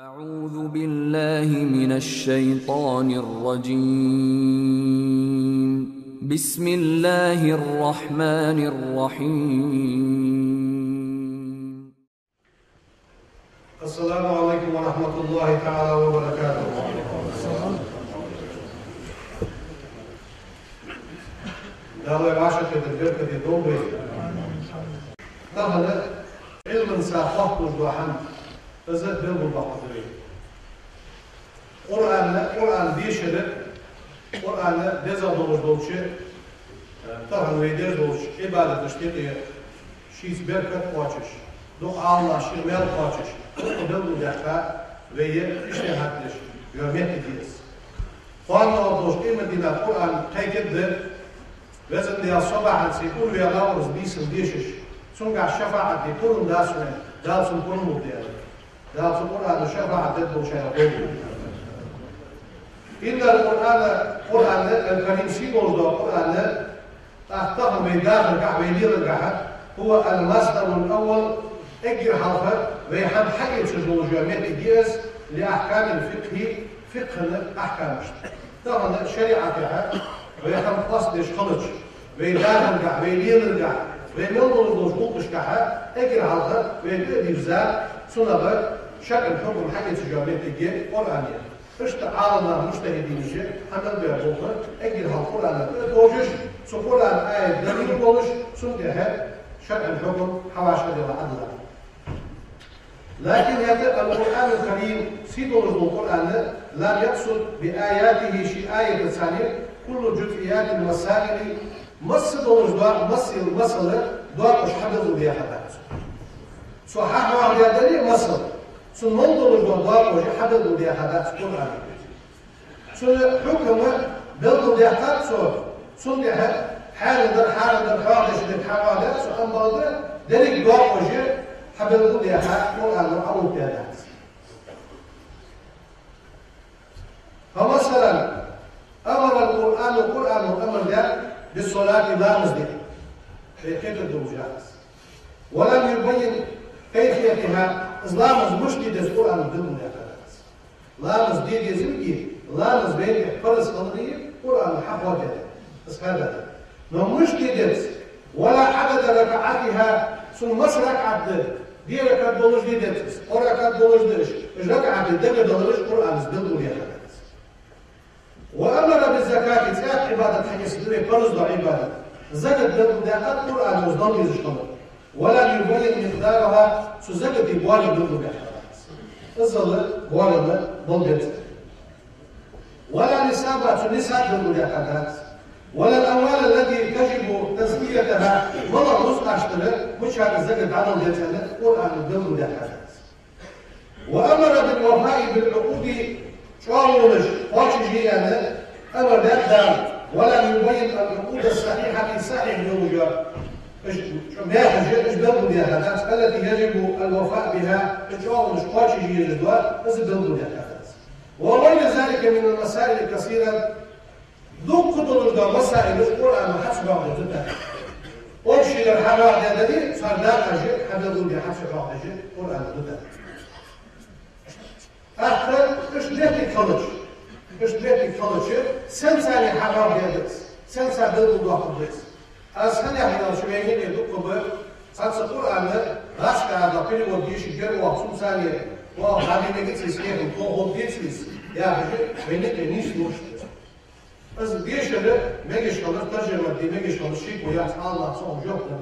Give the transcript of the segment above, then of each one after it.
أعوذ بالله من الشيطان الرجيم. بسم الله الرحمن الرحيم. السلام عليكم ورحمة الله تعالى وبركاته. دعوة عاشت البركة دوبي. طبعا علم ساقط وضحن فزت بلغ البحثي. قرآن ديشر قرآن دزا دوش طبعا ويدير دوش عبادة تشتيقي شيس بركة واتش دعاء الله شيرمال واتش بلغ دحكا ويه اشتهاتش يوميت ديس فانا دوش مدينة قرآن تيكد وزن دي الصباح سيكون ويا لاورز بيسل ديشش سنقع الشفاعة دي كلهم داسمين داسم كلهم مبدأ داسم قرآن الشفاعة تدبو شيء إن القرآن الكريم سيقول ذا القرآن تحتهم بيداخل كعبيدير القحة هو المصدر الأول اجر حرفة ويحب حقيقة الجوامات الجيز لأحكام الفقه فقه الأحكام طبعا الشريعة فيها ويحب قصدش خلج ويداخل كعبيدير القحة ويمنظر الوجود كحة اجر حرفة ويبقى بفزاء صنبة شكل حكم حقيقة الجوامات الجيز قرآنية عالمنا مجتهدين شيء حمل بيعبوها أجل هالقرآن دوجش سو قرآن آية دليل بولش سنتها شرع الحكم حواشا دي العدل لكن هذا القرآن الكريم سيدورز القرآن لم يقصد بآياته شيء آية ثانية كل جزئيات المسائل مصدورز دواء مصل دواء مش حدث بها حدث صحاح واحد دليل مصل سن منظر الجواب وجه حدد وديحات قرآن سن حكمه بلد وديحات سن ديحات حال در حادث للحوادث سن برضه ذلك جواب وجه حدد وديحات قرآن أو التهدات فمثلا أمر القرآن أمر ده بالصلاة لا مصدق في كيف الدرجات ولم يبين كيفيتها لامز مش دي القرآن الدين يا خلاص لامز دي زمجي لامز بين فرس قضية قرآن حفظ كده بس هذا لو مش دي ولا عدد ركعاتها ثم مش ركعة دي ركعة دولش دي وركعة دولش ديش مش ركعة الدم دولش قرآن الدين يا خلاص وأمر بالزكاة تسعة عبادة حاجة سدري فرض عبادة الزكاة الدين ده قرآن مصدر يشتغل ولا يبين مقدارها سزكة بوالد ضد بحرات الظل بوالد ضد ولا نسابة النساء ضد بحرات ولا الأموال التي تجب تزكيتها ولا رزق أشترك مش هذا الزكاة عدم جسد قرآن ضد بحرات وأمر بالوفاء بالعقود شعورش واشجيانا أمر ذات ولا يبين العقود الصحيحة في صحيح الوجود التي يجب الوفاء بها إجراء مشقاش جيدة وغير ذلك من المسائل الكثيرة ذو قدر مسائل القرآن وحسب بعض جدا وشي للحرارة هذه صار لا أجل حدد بحسب بعض جدا قرآن جدا أخر إيش ليتي خلج سنساني حرارة هذه سنسا بلد واحد أسهل يعني شوية يدق به صار القرآن راشك هذا كل وديش جر وحصل ثانية وهذه نجت سيسكين وهو ديسلس يا رجل بينك نيش نوش بس ديش هذا ما يجيش خلاص ترجمة دي ما يجيش خلاص شيء ويا الله صوم جوكنا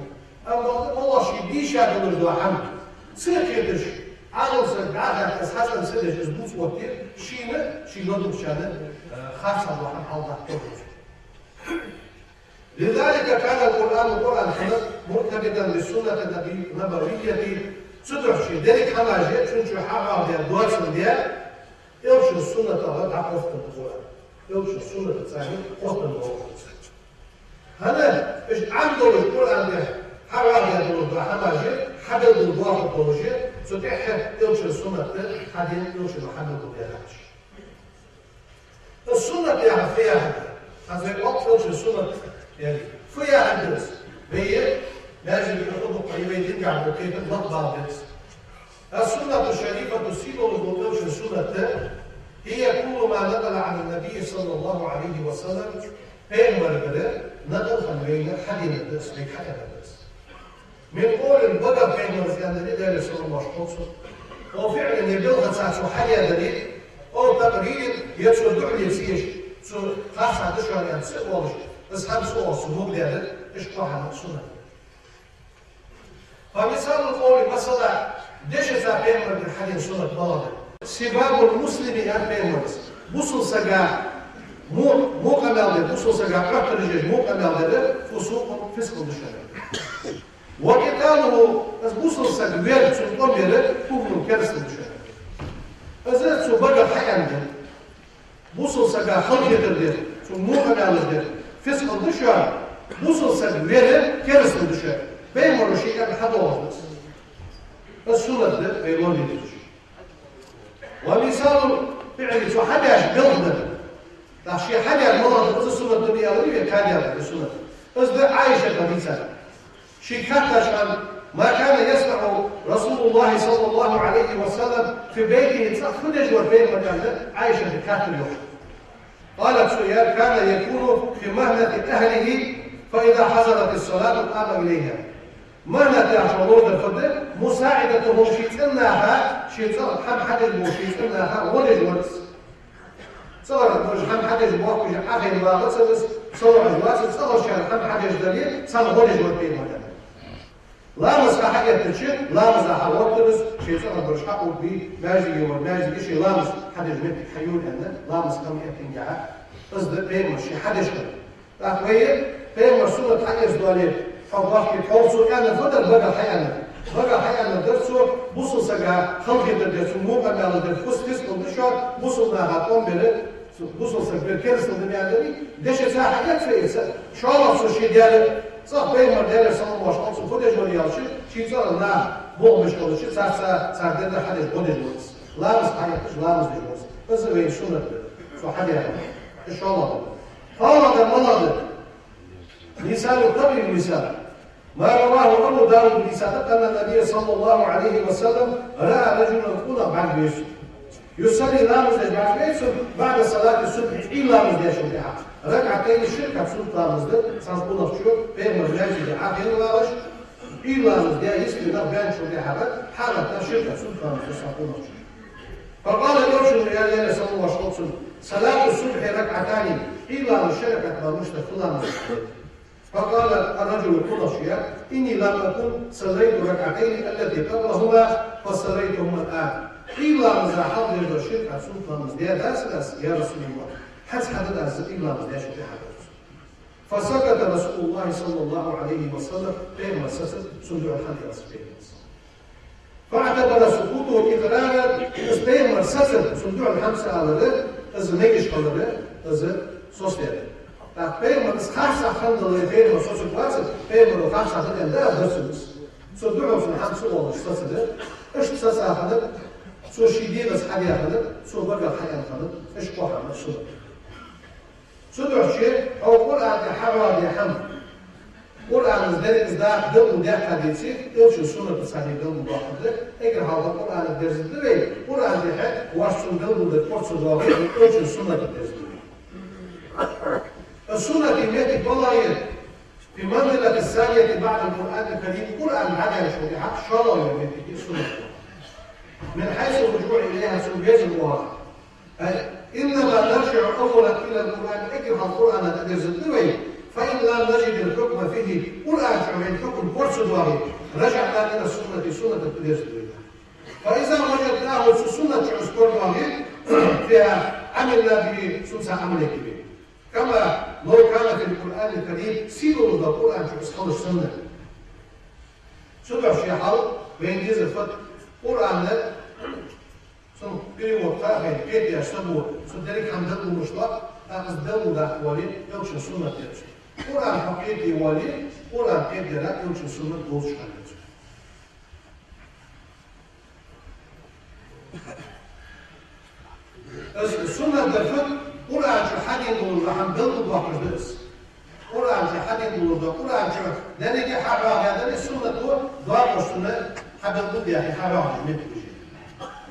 أما والله شيء ديش هذا اللي جوا حمد سيركيدش عالم سرعة أساسا سيدش أسبوع وقتين شيء لودو شهادة خاصة وحن الله تقول لذلك كان القرآن مرتبطا بالسنة النبوية تدرك شيء ذلك حماجة شنو حاجة ديال دوار ديال يوش السنة تغلط على وقت القرآن يوش السنة تساهم وقت القرآن هذا إيش عنده القرآن ده حاجة ديال حماجة حدد الدوار الدولجة ستح يوش السنة حدين يوش محمد ديالش السنة فيها هذا الوقت يوش السنة يعني فيها أدرس هي لازم يحطوا قريبين يرجع بكيف نطبع الدرس السنة الشريفة تسيب والموضوع السنة هي كل ما نقل عن النبي صلى الله عليه وسلم پیغمبر بده نقل خنوين حدين الدرس بيك حكا الدرس من قول البقى پیغمبر زيادة دي صلى الله عليه وسلم وفعلا يبلغ تسعة حاجة دليل أو تقرير يتسو دعل يسيش سو خاصة تشعر يعني سئوالش أصحاب سؤال سبوك دي إيش قوحة مقصودة فمثال القول مثلا ديش تا پیغمبر بالحدين سنة بلغة سباب المسلم يعني پیغمبر بوصل سجا مو قمال ده بوصل سجا قطر الجيش مو قمال ده فسوق فسق الشرع وقتاله از بوصل سجا ويرد سلطان بيرد كفر كرس الشرع ازرت سو بقى حيان ده بوصل سجا خلق ده سو مو قمال ده فسق الشرع بوصل سجا ويرد كرس الشرع بيمر شيء يعني حد واحد السنة ده بيمر لي ومثال فعل شو حاجة قلبنا تحشي حاجة المرض بس السنة الدنيا وليه كان يا السنة بس ده عايشة كنيسة شيء كاتش ما كان يسمع رسول الله صلى الله عليه وسلم في بيته خدج وبين مكان عايشة كاتل اليوم قالت سؤال كان يكون في مهنة أهله فإذا حضرت الصلاة قام إليها مهنة يعشرون الفضل مساعدتهم في تنها شيء صار حم حد الموشي تنها ولج ورس صار مش حم حد الموقف مش حاجة ما غسلس صار عجواس صار شيء حم حد الدليل صار ولج وربين مكان لا مسح حاجة تشيل لا مسح وقتلس شيء صار مش حقه بي ماجي وماجي شيء لا مسح حد جمت حيول هنا لا مسح كم يتنجع بس ده بين مش حد يشتغل تقويه بين مسؤول حاجة زواليه فالله يتحوصوا يعني فضل بقى حيانا درسوا بوصل سجا خلق الدرس مو قبل الدرس فس كندشار بوصلنا هاتون بره بوصل سجا كرس الدنيا دي دش ساعة حاجات في شو الله سو شيء دياله صح بين مدير صلى الله عليه وسلم فضل جوري يالشي شيء صار لنا بوق مش كل شيء صار ده حدش فضل جورس لا بس حاجة لا بس جورس بس وين شو نبدأ شو حاجة إن شاء الله فالله المرض مثال قبل المثال ما رواه أبو داود بسند أن النبي صلى الله عليه وسلم رأى رجلا قلع بعد بيسر يصلي لامز بعد بيسر بعد صلاة الصبح إيه لامز دي شريحة ركعتين الشركة سلط لامز ده سنقول شو بين مرجاجي دي عاقين لارش إيه لامز دي يسلي نرجان شريحة حالة الشركة سلط لامز ده سنقول شو فقال يوشن يا صلى الله عليه وسلم صلاة الصبح ركعتان إيه لامز شركة مشتف لامز فقال الرجل قرشيا إني لم أكن صليت ركعتين التي قبلهما فصليتهما الآن إلا مزا حضر الشرك عن سلطة مزديا داس يا رسول الله حس حدد أزل إلا مزديا شكي حدث فسكت رسول الله صلى الله عليه وسلم بين مساسة صندوق الحدي أسبين فاعتبر سكوته إقرارا بين مساسة صندوق الحمسة على ذلك إذا نيجش على ذلك إذا سوسيالي بين خاصة خلنا اللي بين مسوس الواسط بين خاصة خلنا ده بس صدقوا في الحمس والله استاذ ده إيش استاذ أخذ سو شديد بس حاجة أخذ سو بقى حاجة أخذ إيش قوة ما سو صدق شيء أو قرآن يحرر يحمل قرآن ذلك إذا دم ده حديثي إيش السنة تصحيح دم واحد ده إجر هذا قرآن الدرس ده قرآن ده واسون دم ده قرص ده إيش السنة الدرس السنة التي والله في منزلة الثانية بعد القرآن الكريم القرآن عدا شريعة شرع يمتلك السنة من حيث الرجوع إليها سنجاز الواقع إنما نرجع أولا إلى القرآن اكره القرآن تدرس الدوي فإن لم نجد الحكم فيه قرآن شرعي الحكم قرص الواقع رجعنا إلى السنة تدرس الدوي فإذا وجدناه في سنة عسكر الواقع فيها عملنا بسنة عمل كبير كما لو كان في القرآن الكريم سيروا القرآن في أصحاب السنة سبع شيء حال بين جزء الفتح قرآن لا سن بيري وقتها كيف يشتبه سدرك حمد المشتاق أصدقوا ده ولي يوشي سنة يوشي قرآن حقيقي ولي قرآن كيف يلا يوشي سنة دوش حالته السنة الفتح قرآن شو حد يقول رحم بلد واقع بس قرآن شو حد يقول ده قرآن شو ده نيجي حرام هذا السنة دول ضاق السنة حد يقول يا أخي حرام جميل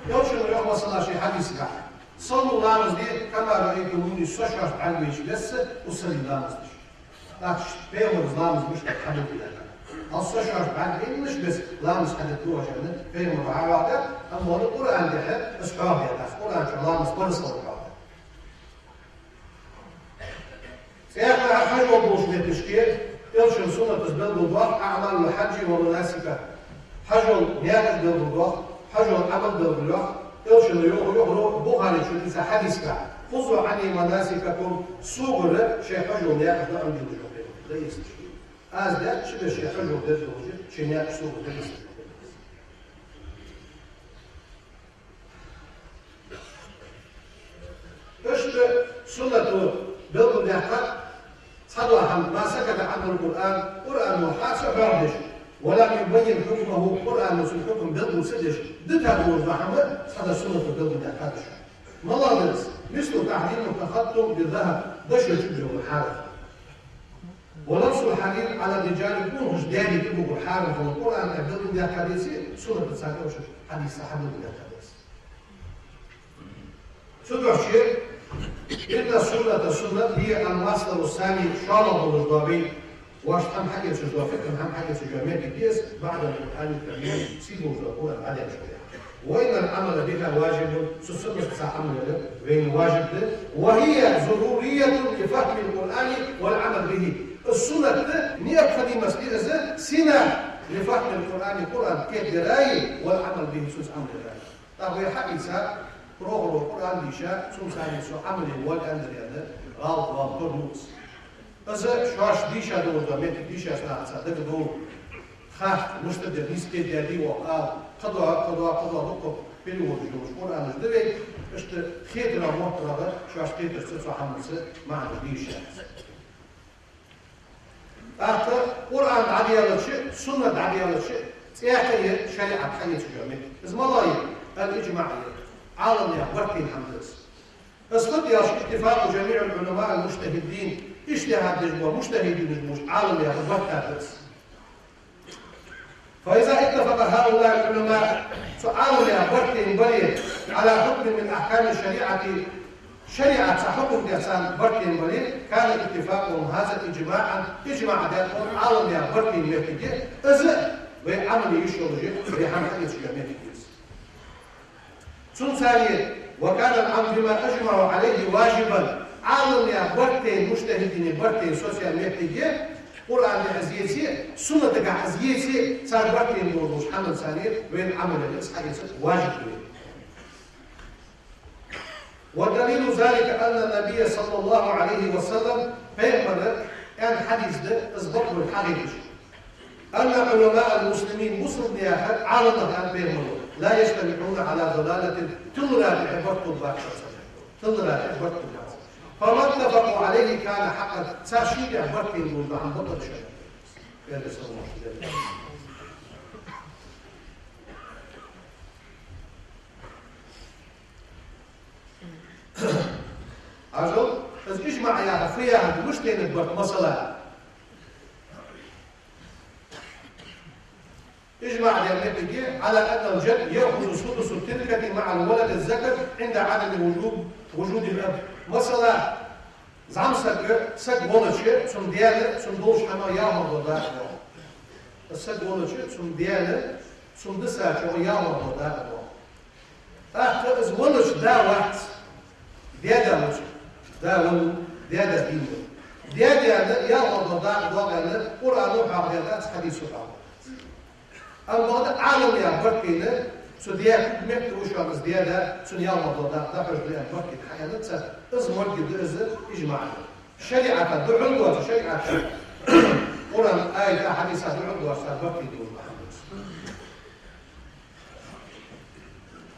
يوم شو يوم مثلا شيء حديث قاعد صلوا لامز دي كما رأيتموني سوشاش عن ويش لسه وصلي لامز دي لكن بيوم لامز مش تحدث بها السوشاش بعد إيه مش بس لامز حدثوها عشان بيوم بعواده أما القرآن ده أسحاب يا ناس القرآن شو لامز برصوا بعواده سياق حجوا بوش بتشكيل يلشن سنة تزبل بالضغط أعمال الحج ومناسكه حجوا نيابة بالضغط حجوا العمل بالضغط يلشن يخرج بوهاني شو إذا حديثك خذوا عني مناسككم صغر شيء حجوا نيابة لا عندي وجوه لا يستشكل أزداد شبه شيء حجوا ضد وجوه شيء نيابة صغر لا يستشكل اشت سنة بالضغط صدوها ما سكت عنه القرآن قرآن محاسب عردش ولم يبين حكمه قرآن وسن حكم بلد سدش دتها بورد محمد صدى سنة بلد دهكاتش ملابس مثل تحريم التخطم بالذهب دشر شبه الحارث ولبس الحرير على الرجال يكون جدادي تبقوا الحارث والقرآن بلد دهكاتش سنة تساكوش حديث صحابة دهكاتش سدوح شيء إن السنة هي المصدر الثاني شرط الضبي واش هم حاجة تشجع فكرة هم حاجة تشجع مية كيس بعد القرآن الكريم سيبوا القرآن العادي شوية وإن العمل بها واجب سنة ساعة عمل بين واجب وهي ضرورية لفهم القرآن والعمل به السنة نية فدي مسألة سنة لفهم القرآن كيف دراي والعمل به سنة عمل دراي طب هي حقيقة روح القرآن ديشا سوم سامي سو عمل والأندر يعني غلط وبرنوس بس شواش ديشا دور دميت ديشا صدق دور خاف مشتد نيستي ديالي وقال قضوا دكتور بينو وجوش القرآن جدري اشت خيتنا محترمة شواش خيتر سو حمل مع ديشا أخر قرآن عادي على شيء سنة عادي على شيء سياحية شريعة حية جامعة إذا الله الإجماعية عالم يخبرتين حمدس اصبت يا اتفاق جميع العلماء المجتهدين اجتهاد نجمه مجتهدين نجموش عالم يخبرتها بس فإذا اتفق هؤلاء العلماء عالم يخبرتين بلي على حكم من أحكام الشريعة شريعة حكم الإنسان برتين بلي كان اتفاقهم هذا إجماع ذاتهم عالم يخبرتين يفتجي إذا بعمل يشتغل بحمل يشتغل ثانيا وكان الأمر بما أجمعوا عليه واجبا عالم يا برتين مجتهدين برتين سوسيال ميديا قرآن أزيسي سنة تقع أزيسي صار برتين موضوع حمل ثاني وين عمل الإصحاح واجب ودليل ذلك أن النبي صلى الله عليه وسلم بيقول أن حديث ده أثبت الحديث أن علماء المسلمين مسلم يا عالم أن بيقولوا لا يجتمعون على ضلالة تلرى بعبرة الباحث تلرى بعبرة الباحث فما اتفقوا عليه كان حقا ساشي بعبرة الموضوع عن بطل شيء هذا سوى أجل بس إجمع يا فيها مش تنبت مثلا اجمع النتيجة على أن الجد يأخذ سدس التركة مع الولد الذكر عند عدم وجود الأب. مثلا زعم سك ولد سم ديالة سم دوش حما يامر وضاء السك ولد سم ديالة سم دسا يامر وضاء أخذ إز ولد دا وقت ديادا مش دا ولد ديادا دين ديادا يامر وضاء قرآن وحاق ديادا حديث وحاق الموضوع عالم يا بركينا سوديا مكت وشامس ديالا سنيا الموضوع ده حجر ليه بركي حياتها اسم ورقي درزة إجماع شريعة دعوة شريعة قرآن آية حديثة دعوة بركي دون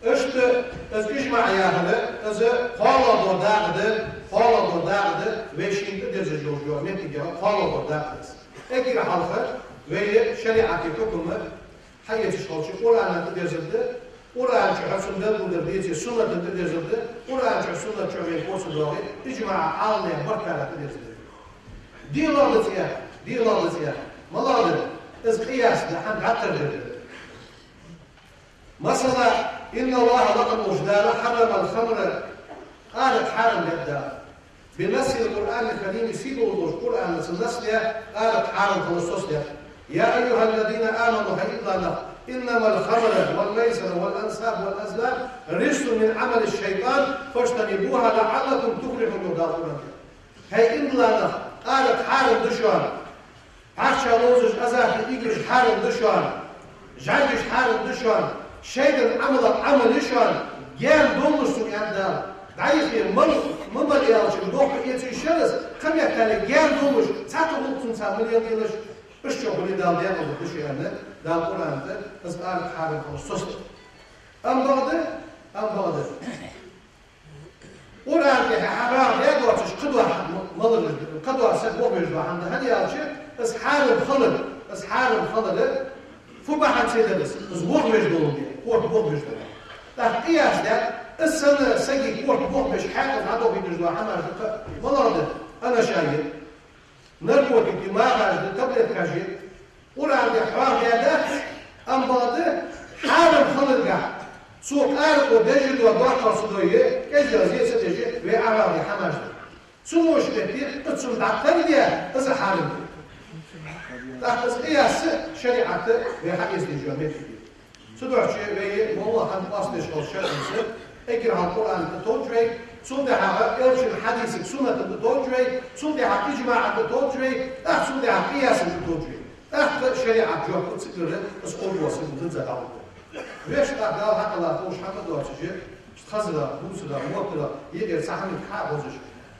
اشت از إجماع يا هلا از خالد وداعد ويشين درزة جوجو مكت جا خالد وداعد اكيد حرفة وهي شريعة حكم حاجة تشتغل شيء قرآن تقدر زبده قرآن شو حسن ده وده بيجي سنة تقدر زبده قرآن شو سنة شو بيقول صدقه إجماع عالم بركة تقدر زبده دي لازم ما لازم إز قياس ده حن عتر ده مثلا إن الله لقد أجدال حرم الخمر قالت حرم للدار بنص القرآن الكريم سيدوا القرآن سنسليا قالت حرم خلصوصليا يا أيها الذين آمنوا هيئنا إنما الخمر والميسر والأنساب والأزلام رجس من عمل الشيطان فاجتنبوها لعلكم تفلحون يدارون هي إنلانا قالت حرم دشوان عشا لوزش أزاك إيجش حرم دشوان جعجش حرم دشوان şeyden amel işan gel dolmuşsun yandan. Dayı bir mımal yalçın doktor yetişiriz. Kamyakları gel dolmuş. Satı bulsun sen milyon yılış. Üç çoğunu daldı yapmadı bu şeylerle. Dal Kur'an'da ızgarlık harim konuşsun. Ambadı. Kur'an'da haram ne doğruş kıdva malı kıdva sebop mecbur handa hadi yalçın. Is harim khalid. Is harim khalid. Fubahan şeyderiz. Is bok mecbur diye. Kork bok mecbur. Da kıyasda السنة سجي كورت بوح مش حاجة عدو في نجوا حنا ملاده أنا شايف نربط الدماغ على التبلت كاجي ولا عندي حوار هذا أم بعده حارم خلل قاعد سوق أرق ودجل وضاقة صدوية كذا زي ستجي وعرض حماش سموش كتير تصم دعتر ديا إذا حارم تحت قياس شريعة وحديث الجامعة سدوح شيء ويا والله هم أصلش أو شيء اقرأ القرآن بتوجه صدها إرش الحديث سنة بتوجه صدها إجماع بتوجه صدها قياس بتوجه شريعة جواب تسكر اسقط وصل تنزل على ليش قال حتى الله توش حمد واتجه تخزلا بوسلا موتلا يقدر صحن حافظش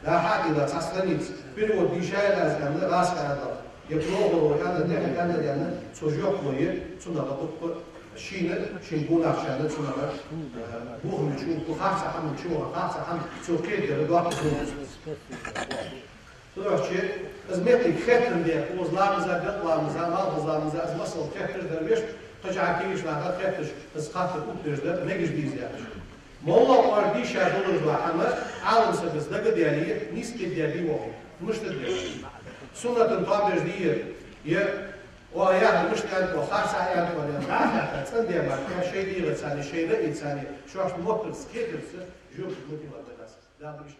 لا حاجة لا تسلنيت بيرو بيشاي لازم راس هذا يبلغوا هذا ده يعني سوجوك ويه سنة بتوجه شين عشان نسمع بوهم نشوف خاصة هم نشوف خاصة هم سو كده رجعت سو شيء أزمتي خطر دي وز لامزة لامزة ما لامزة از مسل خطر دربيش تجع كيش لها خطر از خاطر كوبتر ده نجش بيزياش مولا واردي شادول الواحمة عالم سبز دقة ديالي نيست ديالي واحد مش تدري سنة تنطبق دي وياه مش كان وخاصة يعني ولا راحة تصدق ما كان شيء دي لساني شيء رأي لساني شو عشان موتر سكيترز جوب موتي ولا بس لا مش